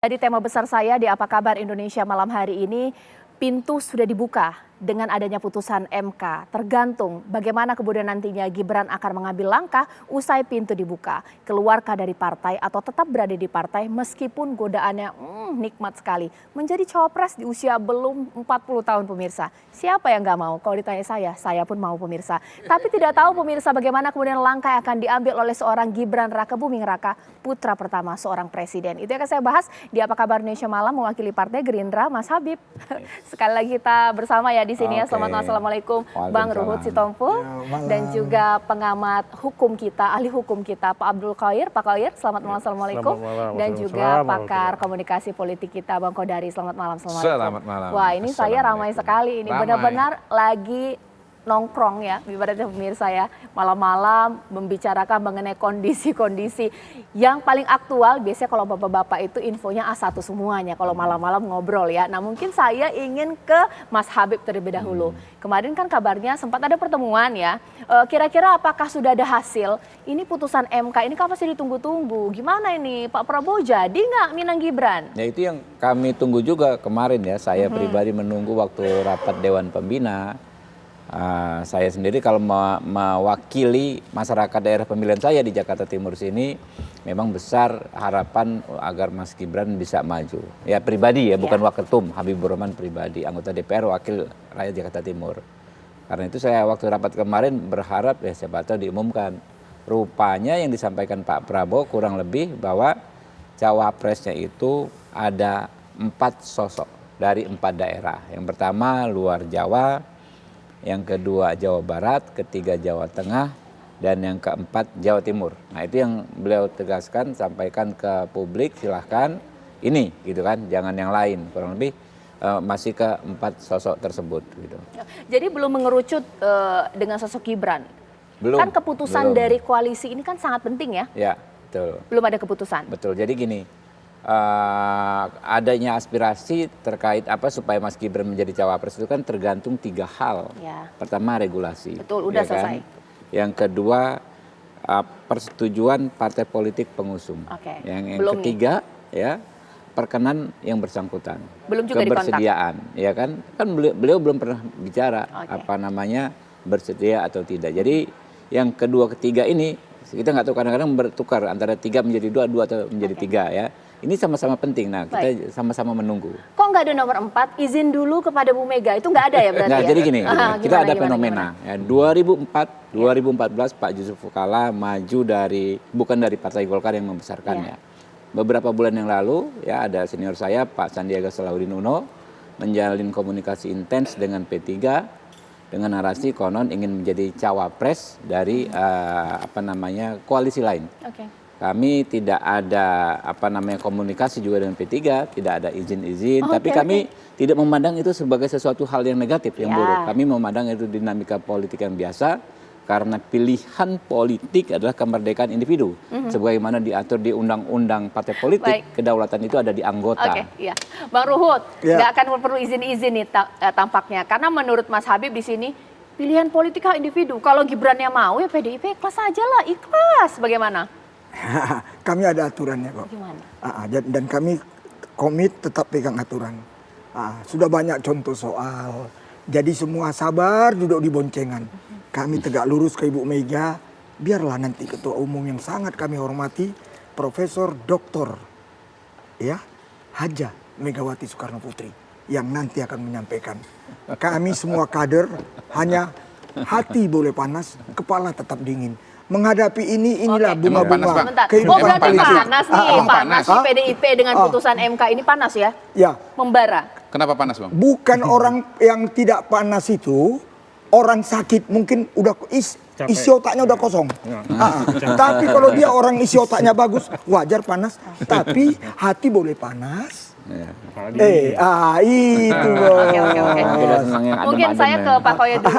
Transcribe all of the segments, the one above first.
Jadi tema besar saya di Apa Kabar Indonesia malam hari ini, pintu sudah dibuka dengan adanya putusan MK. Tergantung bagaimana kemudian nantinya Gibran akan mengambil langkah usai pintu dibuka. Keluarkah dari partai atau tetap berada di partai meskipun godaannya nikmat sekali. Menjadi cawapres di usia belum 40 tahun pemirsa. Siapa yang gak mau? Kalau ditanya saya pun mau pemirsa. Tapi tidak tahu pemirsa bagaimana kemudian langkah yang akan diambil oleh seorang Gibran Raka Buming Raka, putra pertama seorang presiden. Itu yang akan saya bahas di Apa Kabar Indonesia malam mewakili Partai Gerindra, Mas Habib. Sekali lagi kita bersama ya di sini ya. Selamat malam, assalamualaikum Bang Ruhut Sitompul dan juga pengamat hukum kita, ahli hukum kita Pak Abdul Qair. Pak Qair, selamat malam, assalamualaikum. Dan juga pakar komunikasi politik kita Bang Kodari. Selamat malam, assalamualaikum. Selamat malam. Wah, ini saya ramai sekali ini, benar-benar lagi nongkrong ya, ibaratnya pemirsa ya, malam-malam membicarakan mengenai kondisi-kondisi yang paling aktual. Biasanya kalau bapak-bapak itu infonya A1 semuanya, kalau malam-malam ngobrol ya. Nah mungkin saya ingin ke Mas Habib terlebih dahulu. Kemarin kan kabarnya sempat ada pertemuan ya, kira-kira apakah sudah ada hasil? Ini putusan MK ini kan pasti ditunggu-tunggu, gimana ini Pak Prabowo jadi nggak Minang Gibran? Ya itu yang kami tunggu juga kemarin ya, saya pribadi menunggu waktu rapat Dewan Pembina. Saya sendiri kalau mewakili masyarakat daerah pemilihan saya di Jakarta Timur sini, memang besar harapan agar Mas Gibran bisa maju. Ya pribadi ya, bukan Waketum, Habibur Rahman pribadi, anggota DPR wakil rakyat Jakarta Timur. Karena itu saya waktu rapat kemarin berharap ya siapa tahu diumumkan. Rupanya yang disampaikan Pak Prabowo kurang lebih bahwa cawapresnya itu ada 4 sosok dari 4 daerah. Yang pertama luar Jawa, yang kedua Jawa Barat, ketiga Jawa Tengah, dan yang keempat Jawa Timur. Nah itu yang beliau tegaskan, sampaikan ke publik, silahkan ini gitu kan, jangan yang lain. Kurang lebih masih ke 4 sosok tersebut gitu. Jadi belum mengerucut dengan sosok Gibran? Belum. Kan keputusan dari koalisi ini kan sangat penting ya? Ya, betul. Belum ada keputusan? Betul, jadi gini. Adanya aspirasi terkait apa supaya Mas Gibran menjadi cawapres itu kan tergantung 3 hal. Ya. Pertama regulasi. Betul, udah ya selesai. Kan? Yang kedua persetujuan partai politik pengusung. Oke. Yang Belum ketiga ya perkenan yang bersangkutan. Belum juga kebersediaan, ya kan? Kan beliau belum pernah bicara Oke. bersedia atau tidak. Jadi yang kedua ketiga ini kita nggak tahu, kadang-kadang bertukar antara 3 menjadi 2 atau menjadi 3 ya. Ini sama-sama penting. Nah, kita sama-sama menunggu. Kok nggak ada nomor 4? Izin dulu kepada Bu Mega. Itu nggak ada ya berarti? Nah, ya? jadi gini, kita ada fenomena. Gimana? Ya, 2014 Pak Yusuf Kalla maju bukan dari Partai Golkar yang membesarkannya. Beberapa bulan yang lalu ya ada senior saya Pak Sandiaga Salahuddin Uno menjalin komunikasi intens dengan P3 dengan narasi konon ingin menjadi cawapres dari koalisi lain. Oke. Kami tidak ada komunikasi juga dengan P3, tidak ada izin-izin, tapi kami tidak memandang itu sebagai sesuatu hal yang negatif, yang buruk. Kami memandang itu dinamika politik yang biasa, karena pilihan politik adalah kemerdekaan individu. Sebagaimana diatur di Undang-Undang Partai Politik, kedaulatan itu ada di anggota. Oke, iya. Bang Ruhut, nggak akan perlu izin-izin nih tampaknya, karena menurut Mas Habib di sini, pilihan politik hak individu. Kalau Gibrannya mau ya PDIP ikhlas aja lah, ikhlas. Bagaimana? Kami ada aturannya kok. Gimana? Dan kami komit tetap pegang aturan. Sudah banyak contoh soal. Jadi semua sabar duduk di boncengan. Kami tegak lurus ke Ibu Mega. Biarlah nanti Ketua Umum yang sangat kami hormati, Profesor Dr. Haja Megawati Soekarno Putri, yang nanti akan menyampaikan. Kami semua kader hanya hati boleh panas, kepala tetap dingin. Menghadapi inilah bunga-bunga kehidupan politik. Panas nih, panas nih PDIP dengan putusan MK ini panas ya? Ya. Membara. Kenapa panas, Bang? Bukan orang yang tidak panas itu, orang sakit mungkin udah isi otaknya udah kosong. Tapi kalau dia orang isi otaknya bagus, wajar panas. Tapi hati boleh panas. Itu. Oke. Mungkin saya ke Pak Koya dulu.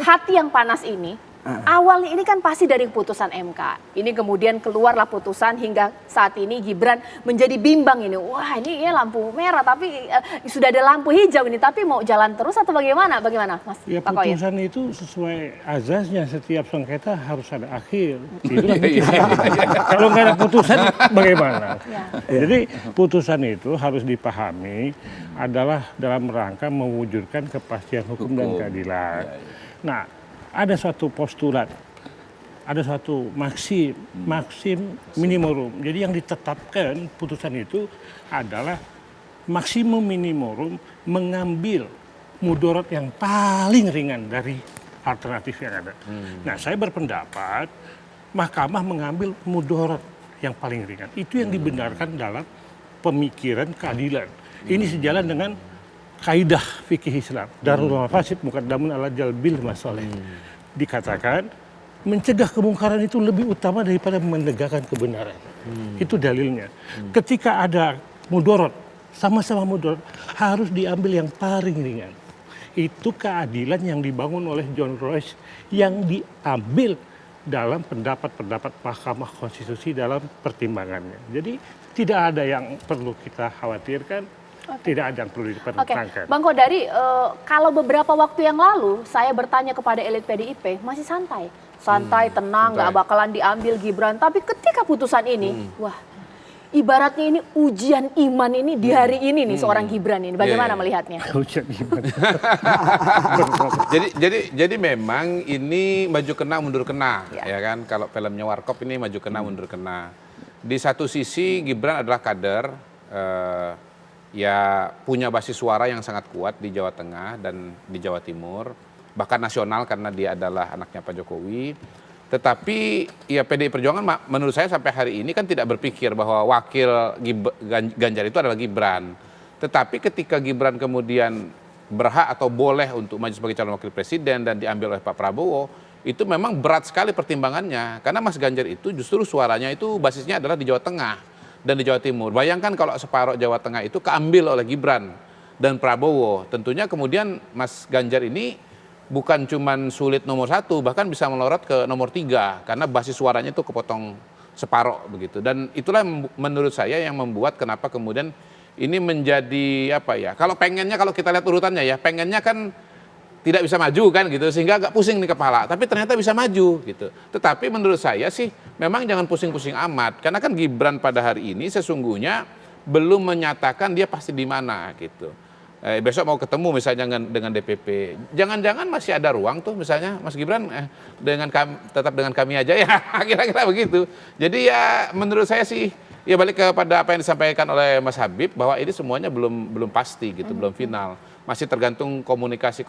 Hati yang panas ini Awalnya ini kan pasti dari keputusan MK. Ini kemudian keluarlah putusan hingga saat ini Gibran menjadi bimbang ini. Wah ini ya lampu merah tapi sudah ada lampu hijau ini. Tapi mau jalan terus atau bagaimana? Bagaimana Mas? Ya Pak Koyet? putusan itu sesuai azasnya setiap sengketa harus ada akhir. Kalau nggak ada putusan bagaimana? Jadi putusan itu harus dipahami adalah dalam rangka mewujudkan kepastian hukum dan keadilan. Nah, ada suatu postulat, ada suatu maksim minimorum. Jadi yang ditetapkan putusan itu adalah maksimum minimorum mengambil mudarat yang paling ringan dari alternatif yang ada. Nah, saya berpendapat mahkamah mengambil mudarat yang paling ringan. Itu yang dibenarkan dalam pemikiran keadilan. Ini sejalan dengan kaidah fikih Islam. Darul mafasid muqaddamun ala jalbil masalih. Dikatakan mencegah kemungkaran itu lebih utama daripada menegakkan kebenaran. Itu dalilnya. Ketika ada mudarat, sama-sama mudarat, harus diambil yang paling ringan. Itu keadilan yang dibangun oleh John Rawls yang diambil dalam pendapat-pendapat Mahkamah Konstitusi dalam pertimbangannya. Jadi tidak ada yang perlu kita khawatirkan. Tidak ada yang perlu dipertentangkan. Bang Kodari, kalau beberapa waktu yang lalu saya bertanya kepada elit PDIP, masih santai. Santai, tenang, nggak bakalan diambil Gibran. Tapi ketika putusan ini, wah ibaratnya ini ujian iman ini di hari ini nih seorang Gibran ini. Bagaimana melihatnya? Ujian iman. Jadi memang ini maju kena mundur kena, ya kan? Kalau filmnya Warkop ini maju kena mundur kena. Di satu sisi Gibran adalah kader, ya punya basis suara yang sangat kuat di Jawa Tengah dan di Jawa Timur, bahkan nasional karena dia adalah anaknya Pak Jokowi. Tetapi ya PDI Perjuangan menurut saya sampai hari ini kan tidak berpikir bahwa wakil Ganjar itu adalah Gibran. Tetapi ketika Gibran kemudian berhak atau boleh untuk maju sebagai calon wakil presiden dan diambil oleh Pak Prabowo, itu memang berat sekali pertimbangannya. Karena Mas Ganjar itu justru suaranya itu basisnya adalah di Jawa Tengah dan di Jawa Timur. Bayangkan kalau separuh Jawa Tengah itu keambil oleh Gibran dan Prabowo. Tentunya kemudian Mas Ganjar ini bukan cuman sulit nomor 1, bahkan bisa melorot ke nomor 3. Karena basis suaranya itu kepotong separuh begitu. Dan itulah menurut saya yang membuat kenapa kemudian ini menjadi apa ya. Kalau pengennya, kalau kita lihat urutannya ya, pengennya kan tidak bisa maju kan gitu, sehingga agak pusing nih kepala. Tapi ternyata bisa maju gitu. Tetapi menurut saya sih memang jangan pusing-pusing amat. Karena kan Gibran pada hari ini sesungguhnya belum menyatakan dia pasti di mana gitu. Besok mau ketemu misalnya dengan DPP. Jangan-jangan masih ada ruang tuh misalnya Mas Gibran tetap dengan kami aja ya, kira-kira begitu. Jadi ya menurut saya sih ya balik kepada apa yang disampaikan oleh Mas Habib bahwa ini semuanya belum pasti gitu, belum final. Masih tergantung komunikasi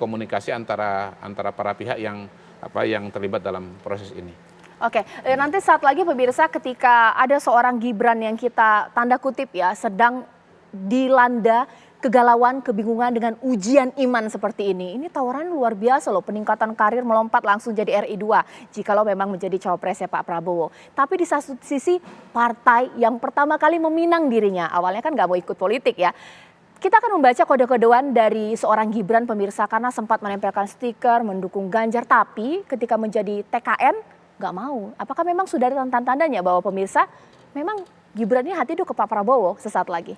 antara para pihak yang terlibat dalam proses ini. Oke, nanti saat lagi pemirsa ketika ada seorang Gibran yang kita tanda kutip ya sedang dilanda kegalauan, kebingungan dengan ujian iman seperti ini. Ini tawaran luar biasa loh, peningkatan karir melompat langsung jadi RI2 jikalau memang menjadi cawapresnya Pak Prabowo. Tapi di satu sisi partai yang pertama kali meminang dirinya, awalnya kan nggak mau ikut politik ya. Kita akan membaca kode-kodean dari seorang Gibran pemirsa karena sempat menempelkan stiker mendukung Ganjar. Tapi ketika menjadi TKN nggak mau. Apakah memang sudah ada tanda-tandanya bahwa pemirsa memang Gibran ini hati itu ke Pak Prabowo sesaat lagi?